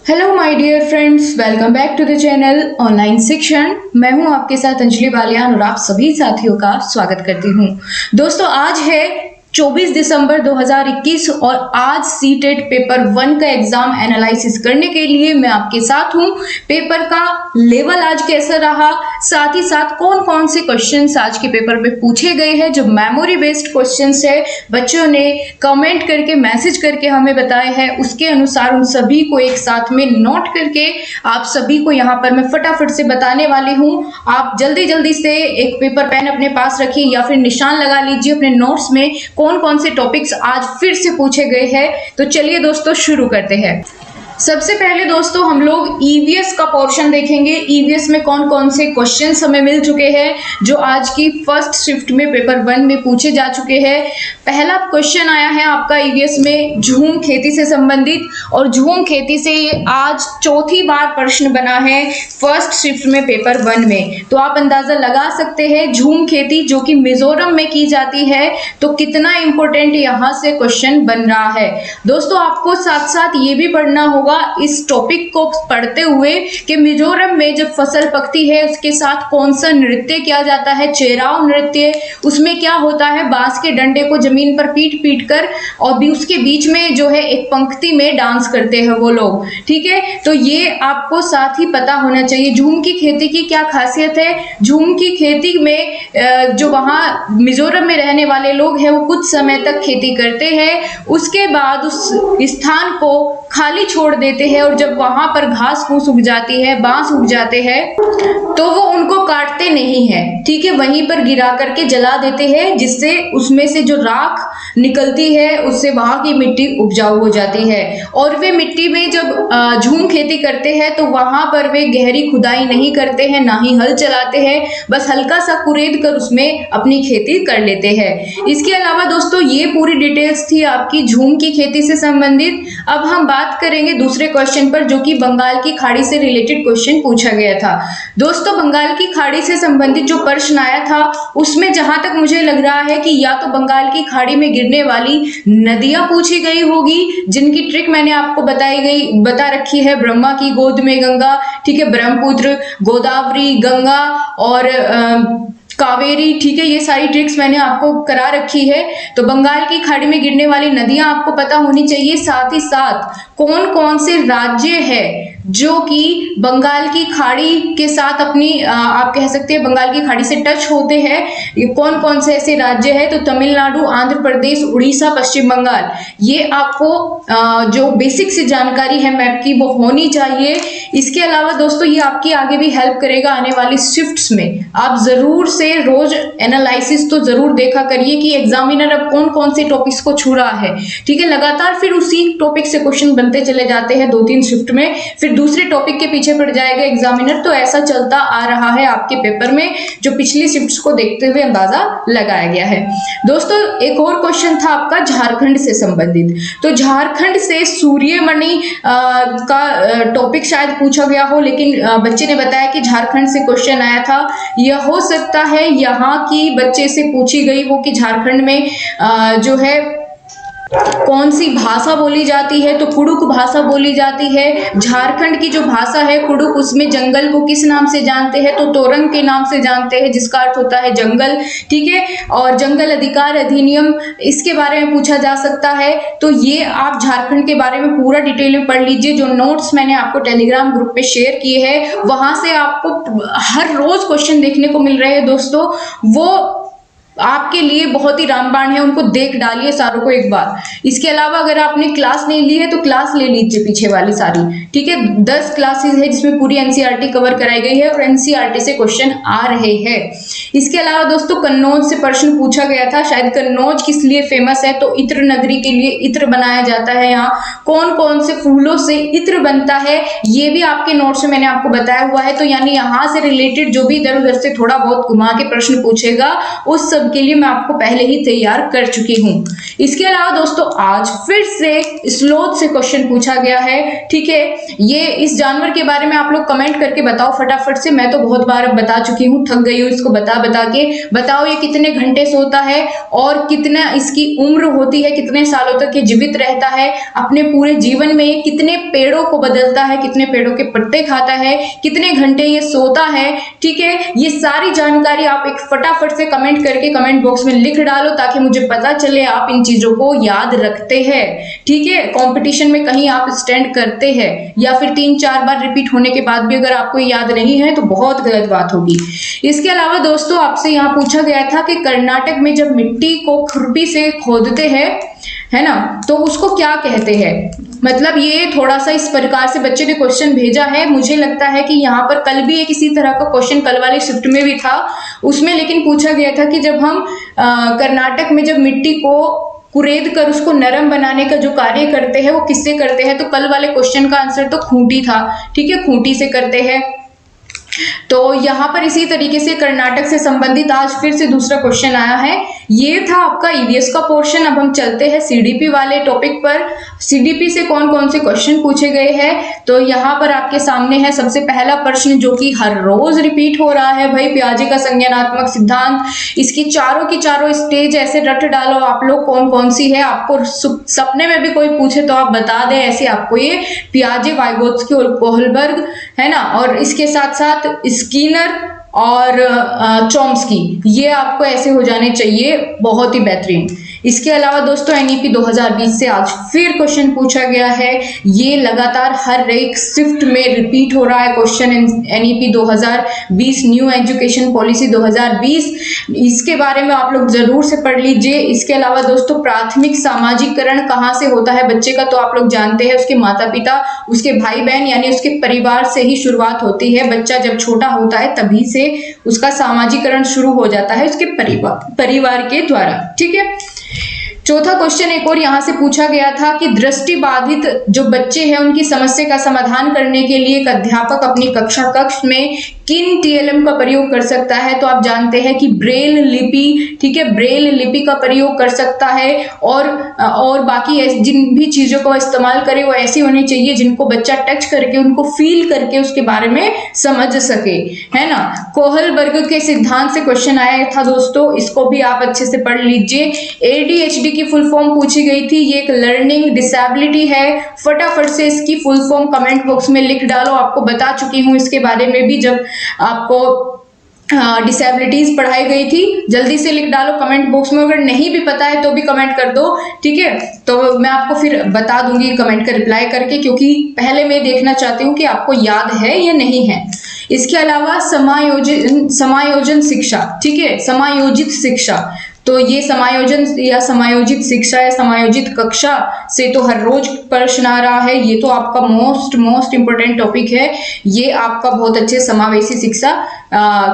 Hello my dear friends, welcome back to the channel online Shikshan. मैं हूं आपके साथ अंजलि बालियान और आप सभी साथियों का स्वागत करती हूं। दोस्तों, आज है 24 दिसंबर 2021 और आज सीटेट पेपर 1 का एग्जाम एनालिसिस करने के लिए मैं आपके साथ हूं। पेपर का लेवल आज कैसा रहा, साथ ही साथ कौन कौन से क्वेश्चंस आज के पेपर में पूछे गए हैं, जो मेमोरी बेस्ड क्वेश्चंस है, बच्चों ने कमेंट करके मैसेज करके हमें बताए हैं, उसके अनुसार उन सभी को एक साथ में नोट करके आप सभी को यहाँ पर मैं फटाफट से बताने वाली हूँ। आप जल्दी जल्दी से एक पेपर पेन अपने पास रखिए या फिर निशान लगा लीजिए अपने नोट्स में कौन कौन से टॉपिक्स आज फिर से पूछे गए हैं। तो चलिए दोस्तों शुरू करते हैं। सबसे पहले दोस्तों हम लोग ईवीएस का पोर्शन देखेंगे। ईवीएस में कौन कौन से क्वेश्चंस हमें मिल चुके हैं जो आज की फर्स्ट शिफ्ट में पेपर 1 में पूछे जा चुके हैं। पहला क्वेश्चन आया है आपका ईवीएस में झूम खेती से संबंधित, और झूम खेती से ये आज चौथी बार प्रश्न बना है फर्स्ट शिफ्ट में पेपर 1 में। तो आप अंदाजा लगा सकते हैं झूम खेती जो कि मिजोरम में की जाती है, तो कितना इंपॉर्टेंट यहाँ से क्वेश्चन बन रहा है। दोस्तों आपको साथ साथ ये भी पढ़ना होगा इस टॉपिक को पढ़ते हुए कि मिजोरम में जब फसल पकती है उसके साथ कौन सा नृत्य किया जाता है, चेराव नृत्य। उसमें क्या होता है, बांस के डंडे को जमीन पर पीट पीट कर और भी उसके बीच में जो है एक पंक्ति में डांस करते हैं वो लोग। ठीक है, तो ये आपको साथ ही पता होना चाहिए। झूम की खेती की क्या खासियत है। झूम की खेती में जो वहाँ मिजोरम में रहने वाले लोग हैं वो कुछ समय तक खेती करते हैं, उसके बाद उस स्थान को खाली छोड़ देते हैं और जब वहां पर घास फूस उग जाती है, बांस उग जाते हैं, तो वो उनको काटते नहीं है। ठीक है, वहीं पर गिरा करके जला देते हैं, जिससे उसमें से जो राख निकलती है उससे वहां की मिट्टी उपजाऊ हो जाती है। और वे मिट्टी में जब झूम खेती करते हैं तो वहां पर वे गहरी खुदाई नहीं करते हैं, ना ही हल चलाते हैं, बस हल्का सा कुरेद कर उसमें अपनी खेती कर लेते हैं। इसके अलावा दोस्तों ये पूरी डिटेल्स थी आपकी झूम की खेती से संबंधित। अब हम बात करेंगे दूसरे क्वेश्चन पर, जो कि बंगाल की खाड़ी से रिलेटेड क्वेश्चन पूछा गया था। दोस्तों बंगाल की खाड़ी से संबंधित जो प्रश्न आया था उसमें जहां तक मुझे लग रहा है कि या तो बंगाल की खाड़ी में गिरने वाली नदियां पूछी गई होगी, जिनकी ट्रिक मैंने आपको बता रखी है। ब्रह्मा की गोद में गंगा, ठीक है, ब्रह्मपुत्र, गोदावरी, गंगा और कावेरी, ठीक है, ये सारी ट्रिक्स मैंने आपको करा रखी है। तो बंगाल की खाड़ी में गिरने वाली नदियां आपको पता होनी चाहिए। साथ ही साथ कौन कौन से राज्य है जो कि बंगाल की खाड़ी के साथ अपनी आप कह सकते हैं बंगाल की खाड़ी से टच होते हैं, ये कौन कौन से ऐसे राज्य हैं। तो तमिलनाडु, आंध्र प्रदेश, उड़ीसा, पश्चिम बंगाल। ये आपको जो बेसिक सी जानकारी है मैप की वो होनी चाहिए। इसके अलावा दोस्तों ये आपकी आगे भी हेल्प करेगा आने वाली शिफ्ट्स में। आप जरूर से रोज एनालिसिस तो जरूर देखा करिए कि एग्जामिनर अब कौन कौन से टॉपिक्स को छू रहा है। ठीक है, लगातार फिर उसी टॉपिक से क्वेश्चन बनते चले जाते हैं 2-3 शिफ्ट में, फिर दूसरे टॉपिक के पीछे पड़ जाएगा एग्जामिनर। तो ऐसा चलता आ रहा है आपके पेपर में, जो पिछली शिफ्ट्स को देखते हुए अंदाजा लगाया गया है। दोस्तों एक और क्वेश्चन था आपका झारखंड से संबंधित। तो झारखंड से सूर्यमणि का टॉपिक शायद पूछा गया हो, लेकिन बच्चे ने बताया कि झारखंड से क्वेश्चन आया था। यह हो सकता है यहाँ की बच्चे से पूछी गई हो कि झारखंड में जो है कौन सी भाषा बोली जाती है। तो कुडुक भाषा बोली जाती है। झारखंड की जो भाषा है कुडुक, उसमें जंगल को किस नाम से जानते हैं, तो तोरंग के नाम से जानते हैं, जिसका अर्थ होता है जंगल। ठीक है, और जंगल अधिकार अधिनियम इसके बारे में पूछा जा सकता है। तो ये आप झारखंड के बारे में पूरा डिटेल में पढ़ लीजिए। जो नोट्स मैंने आपको टेलीग्राम ग्रुप पे शेयर किए हैं वहां से आपको हर रोज क्वेश्चन देखने को मिल रहे हैं दोस्तों, वो आपके लिए बहुत ही रामबाण है, उनको देख डालिए सारों को एक बार। इसके अलावा अगर आपने क्लास नहीं ली है तो क्लास ले लीजिए पीछे वाली सारी। ठीक है, 10 क्लासेस है जिसमें पूरी एनसीईआरटी कवर कराई गई है और एनसीईआरटी से क्वेश्चन आ रहे हैं। इसके अलावा दोस्तों कन्नौज से प्रश्न पूछा गया था। शायद कन्नौज किस लिए फेमस है, तो इत्र नगरी के लिए इत्र बनाया जाता है। यहाँ कौन कौन से फूलों से इत्र बनता है ये भी आपके नोट्स में मैंने आपको बताया हुआ है। तो यानी यहाँ से रिलेटेड जो भी इधर उधर से थोड़ा बहुत घुमा के प्रश्न पूछेगा उस सब सब के लिए मैं आपको पहले ही तैयार कर चुकी हूँ। इसके अलावा दोस्तों आज फिर से स्लोथ से क्वेश्चन पूछा गया है, ठीक है। ये इस जानवर के बारे में आप लोग कमेंट करके बताओ फटाफट से, मैं तो बहुत बार बता चुकी हूँ, थक गई हूँ इसको बता बता के। बताओ ये कितने घंटे सोता है और कितना इसकी उम्र होती है, कितने सालों तक ये जीवित रहता है, अपने पूरे जीवन में ये कितने पेड़ों को बदलता है, कितने पेड़ों के पत्ते खाता है, कितने घंटे ये सोता है, ठीक है। ये सारी जानकारी आप एक फटाफट से कमेंट करके कमेंट बॉक्स में लिख डालो ताकि मुझे पता चले आप इन चीजों को याद रखते हैं, ठीक है। कंपटीशन में कहीं आप स्टैंड करते हैं या फिर 3-4 बार रिपीट होने के बाद भी अगर आपको याद नहीं है तो बहुत गलत बात होगी। इसके अलावा दोस्तों आपसे यहाँ पूछा गया था कि कर्नाटक में जब मिट्टी को खुरपी से खोदते हैं, है ना, तो उसको क्या कहते हैं। मतलब ये थोड़ा सा इस प्रकार से बच्चे ने क्वेश्चन भेजा है। मुझे लगता है कि यहाँ पर कल भी एक इसी तरह का क्वेश्चन कल वाली शिफ्ट में भी था, उसमें लेकिन पूछा गया था कि जब हम कर्नाटक में जब मिट्टी को कुरेद कर उसको नरम बनाने का जो कार्य करते हैं वो किससे करते हैं, तो कल वाले क्वेश्चन का आंसर तो खूंटी था, ठीक है, खूंटी से करते हैं। तो यहाँ पर इसी तरीके से कर्नाटक से संबंधित आज फिर से दूसरा क्वेश्चन आया है। ये था आपका ईवीएस का पोर्शन। अब हम चलते हैं सीडीपी वाले टॉपिक पर। सीडीपी से कौन कौन से क्वेश्चन पूछे गए हैं, तो यहाँ पर आपके सामने है सबसे पहला प्रश्न जो कि हर रोज रिपीट हो रहा है, भाई पियाजे का संज्ञानात्मक सिद्धांत। इसकी चारों की चारों स्टेज ऐसे रट डालो आप लोग कौन कौन सी है। आपको सपने में भी कोई पूछे तो आप बता दें, ऐसे आपको ये पियाजे, वाइगोत्स्की और कोहलबर्ग, है ना, और इसके साथ साथ स्किनर और चॉम्स्की, ये आपको ऐसे हो जाने चाहिए, बहुत ही बेहतरीन। इसके अलावा दोस्तों एनईपी 2020 से आज फिर क्वेश्चन पूछा गया है। ये लगातार हर एक शिफ्ट में रिपीट हो रहा है question. NEP 2020 new education policy 2020, इसके बारे में आप लोग जरूर से पढ़ लीजिए। इसके अलावा दोस्तों प्राथमिक सामाजिकरण कहाँ से होता है बच्चे का, तो आप लोग जानते हैं उसके माता पिता, उसके भाई बहन यानी उसके परिवार से ही शुरुआत होती है। बच्चा जब छोटा होता है तभी से उसका सामाजिकरण शुरू हो जाता है उसके परिवार के द्वारा, ठीक है। चौथा क्वेश्चन एक और यहाँ से पूछा गया था कि दृष्टि बाधित जो बच्चे हैं उनकी समस्या का समाधान करने के लिए एक अध्यापक अपनी कक्षा कक्ष में किन टीएलएम का प्रयोग कर सकता है, तो आप जानते हैं कि ब्रेल लिपि, ठीक है, ब्रेल लिपि का प्रयोग कर सकता है। और बाकी जिन भी चीजों का इस्तेमाल करे वो ऐसी होनी चाहिए जिनको बच्चा टच करके उनको फील करके उसके बारे में समझ सके, है ना। कोहलबर्ग के सिद्धांत से क्वेश्चन आया था दोस्तों, इसको भी आप अच्छे से पढ़ लीजिए। एडीएचडी की फुल फॉर्म पूछी गई थी, ये एक लर्निंग डिसेबिलिटी है। फटाफट से इसकी फुल फॉर्म कमेंट बॉक्स में लिख डालो, आपको बता चुकी हूँ इसके बारे में भी जब आपको डिसेबिलिटीज पढ़ाई गई थी। जल्दी से लिख डालो कमेंट बॉक्स में, अगर नहीं भी पता है तो भी कमेंट कर दो, ठीक है। तो मैं आपको फिर बता दूंगी कमेंट का रिप्लाई करके, क्योंकि पहले मैं देखना चाहती हूँ कि आपको याद है या नहीं है। इसके अलावा समायोजन शिक्षा, ठीक है, समायोजित शिक्षा, तो ये समायोजन या समायोजित शिक्षा या समायोजित कक्षा से तो हर रोज प्रश्न आ रहा है। ये तो आपका मोस्ट इंपोर्टेंट टॉपिक है। ये आपका बहुत अच्छे समावेशी शिक्षा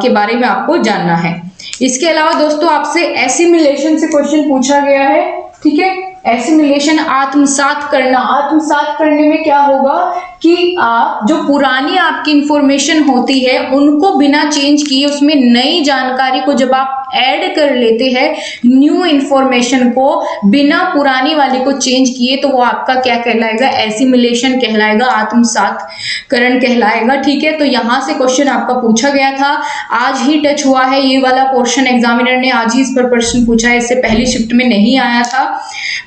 के बारे में आपको जानना है। इसके अलावा दोस्तों आपसे एसिमिलेशन से क्वेश्चन पूछा गया है, ठीक है। एसिमिलेशन आत्मसात करना, आत्मसात करने में क्या होगा कि आप जो पुरानी आपकी इंफॉर्मेशन होती है उनको बिना चेंज किए उसमें नई जानकारी को जब आप ऐड कर लेते हैं, न्यू इंफॉर्मेशन को बिना पुरानी वाली को चेंज किए, तो वो आपका क्या कहलाएगा, एसिमिलेशन कहलाएगा, आत्मसातकरण कहलाएगा, ठीक है। तो यहाँ से क्वेश्चन आपका पूछा गया था, आज ही टच हुआ है ये वाला पोर्शन, एग्जामिनर ने आज ही इस पर प्रश्न पूछा है, इससे पहली शिफ्ट में नहीं आया था।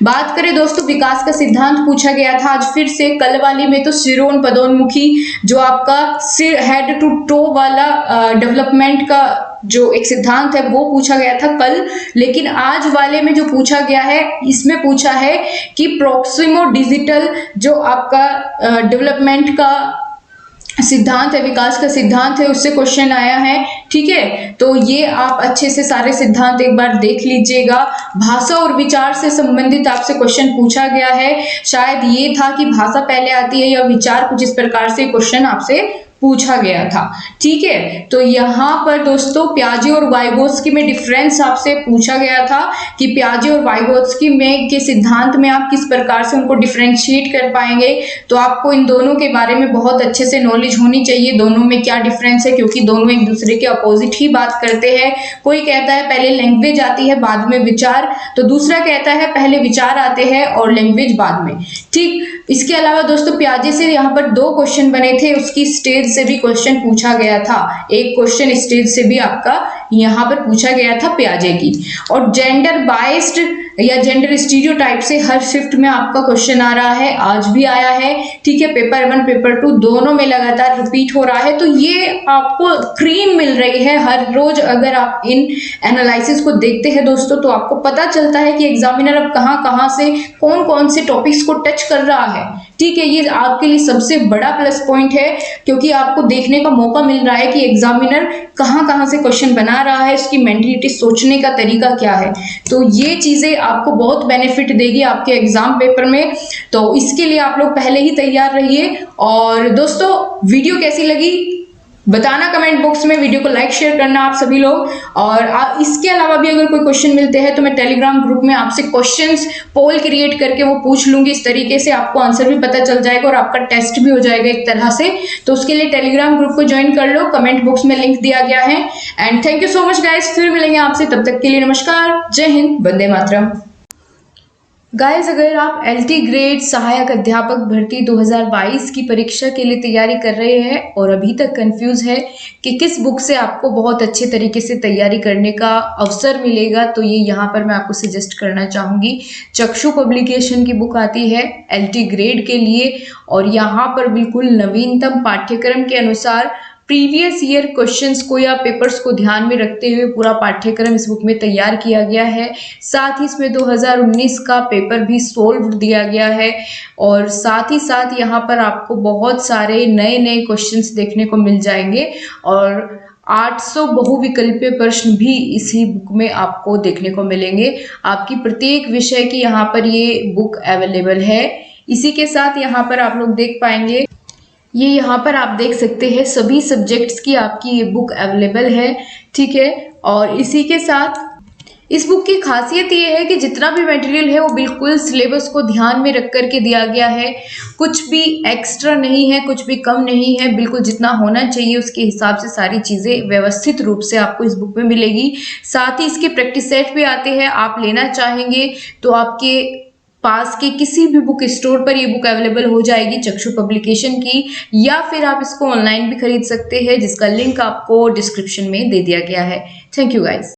बात करें दोस्तों विकास का सिद्धांत पूछा गया था आज फिर से, कल वाली में तो सिरोन पदोन्मुखी जो आपका सिर हेड टू टो वाला डेवलपमेंट का जो एक सिद्धांत है वो पूछा गया था कल, लेकिन आज वाले में जो पूछा गया है इसमें पूछा है कि प्रोक्सिमो डिजिटल जो आपका डेवलपमेंट का सिद्धांत है, विकास का सिद्धांत है, उससे क्वेश्चन आया है, ठीक है। तो ये आप अच्छे से सारे सिद्धांत एक बार देख लीजिएगा। भाषा और विचार से संबंधित आपसे क्वेश्चन पूछा गया है, शायद ये था कि भाषा पहले आती है या विचार, कुछ इस प्रकार से क्वेश्चन आपसे पूछा गया था। ठीक है, तो यहाँ पर दोस्तों पियाजे और वाइगोत्स्की में डिफरेंस आपसे पूछा गया था कि पियाजे और वाइगोत्स्की में के सिद्धांत में आप किस प्रकार से उनको डिफरेंशिएट कर पाएंगे। तो आपको इन दोनों के बारे में बहुत अच्छे से नॉलेज होनी चाहिए, दोनों में क्या डिफरेंस है, क्योंकि दोनों एक दूसरे के अपोजिट ही बात करते हैं। कोई कहता है पहले लैंग्वेज आती है बाद में विचार, तो दूसरा कहता है पहले विचार आते हैं और लैंग्वेज बाद में। ठीक, इसके अलावा दोस्तों पियाजे से यहाँ पर 2 क्वेश्चन बने थे, उसकी स्टेज से भी क्वेश्चन पूछा गया था, एक क्वेश्चन स्टेज से भी आपका यहाँ पर पूछा गया था पियाजे की। और जेंडर बाइस्ड या जेंडर स्टीरियोटाइप से हर शिफ्ट में आपका क्वेश्चन आ रहा है, आज भी आया है। ठीक है, पेपर 1 पेपर 2 दोनों में लगातार रिपीट हो रहा है, तो ये आपको क्रीम मिल रही है हर रोज। अगर आप इन एनालिसिस को देखते हैं दोस्तों तो आपको पता चलता है कि एग्जामिनर अब कहाँ कहाँ से कौन कौन से टॉपिक्स को टच कर रहा है। ठीक है, ये आपके लिए सबसे बड़ा प्लस पॉइंट है, क्योंकि आपको देखने का मौका मिल रहा है कि एग्जामिनर कहाँ कहाँ से क्वेश्चन बना रहा है, उसकी मेंटलिटी, सोचने का तरीका क्या है। तो ये चीजें आपको बहुत बेनिफिट देगी आपके एग्जाम पेपर में, तो इसके लिए आप लोग पहले ही तैयार रहिए। और दोस्तों वीडियो कैसी लगी बताना कमेंट बॉक्स में, वीडियो को लाइक शेयर करना आप सभी लोग। और इसके अलावा भी अगर कोई क्वेश्चन मिलते हैं तो मैं टेलीग्राम ग्रुप में आपसे क्वेश्चंस पोल क्रिएट करके वो पूछ लूंगी, इस तरीके से आपको आंसर भी पता चल जाएगा और आपका टेस्ट भी हो जाएगा एक तरह से। तो उसके लिए टेलीग्राम ग्रुप को ज्वाइन कर लो, कमेंट बॉक्स में लिंक दिया गया है। And thank you so much guys, फिर मिलेंगे आपसे, तब तक के लिए नमस्कार, जय हिंद, वंदे मातरम। गाइज, अगर आप एलटी ग्रेड सहायक अध्यापक भर्ती 2022 की परीक्षा के लिए तैयारी कर रहे हैं और अभी तक कंफ्यूज है कि किस बुक से आपको बहुत अच्छे तरीके से तैयारी करने का अवसर मिलेगा, तो ये यहाँ पर मैं आपको सजेस्ट करना चाहूँगी। चक्षु पब्लिकेशन की बुक आती है एलटी ग्रेड के लिए, और यहाँ पर बिल्कुल नवीनतम पाठ्यक्रम के अनुसार प्रीवियस ईयर क्वेश्चंस को या पेपर्स को ध्यान में रखते हुए पूरा पाठ्यक्रम इस बुक में तैयार किया गया है। साथ ही इसमें 2019 का पेपर भी सोल्व दिया गया है, और साथ ही साथ यहाँ पर आपको बहुत सारे नए नए क्वेश्चंस देखने को मिल जाएंगे, और 800 बहुविकल्पीय प्रश्न भी इसी बुक में आपको देखने को मिलेंगे। आपकी प्रत्येक विषय की यहाँ पर ये बुक अवेलेबल है। इसी के साथ यहाँ पर आप लोग देख पाएंगे, ये यहाँ पर आप देख सकते हैं सभी सब्जेक्ट्स की आपकी ये बुक अवेलेबल है। ठीक है, और इसी के साथ इस बुक की खासियत ये है कि जितना भी मटेरियल है वो बिल्कुल सिलेबस को ध्यान में रख कर के दिया गया है, कुछ भी एक्स्ट्रा नहीं है, कुछ भी कम नहीं है, बिल्कुल जितना होना चाहिए उसके हिसाब से सारी चीज़ें व्यवस्थित रूप से आपको इस बुक में मिलेगी। साथ ही इसके प्रैक्टिस सेट भी आते हैं, आप लेना चाहेंगे तो आपके पास के किसी भी बुक स्टोर पर ये बुक अवेलेबल हो जाएगी चक्षु पब्लिकेशन की, या फिर आप इसको ऑनलाइन भी खरीद सकते हैं, जिसका लिंक आपको डिस्क्रिप्शन में दे दिया गया है। Thank you guys.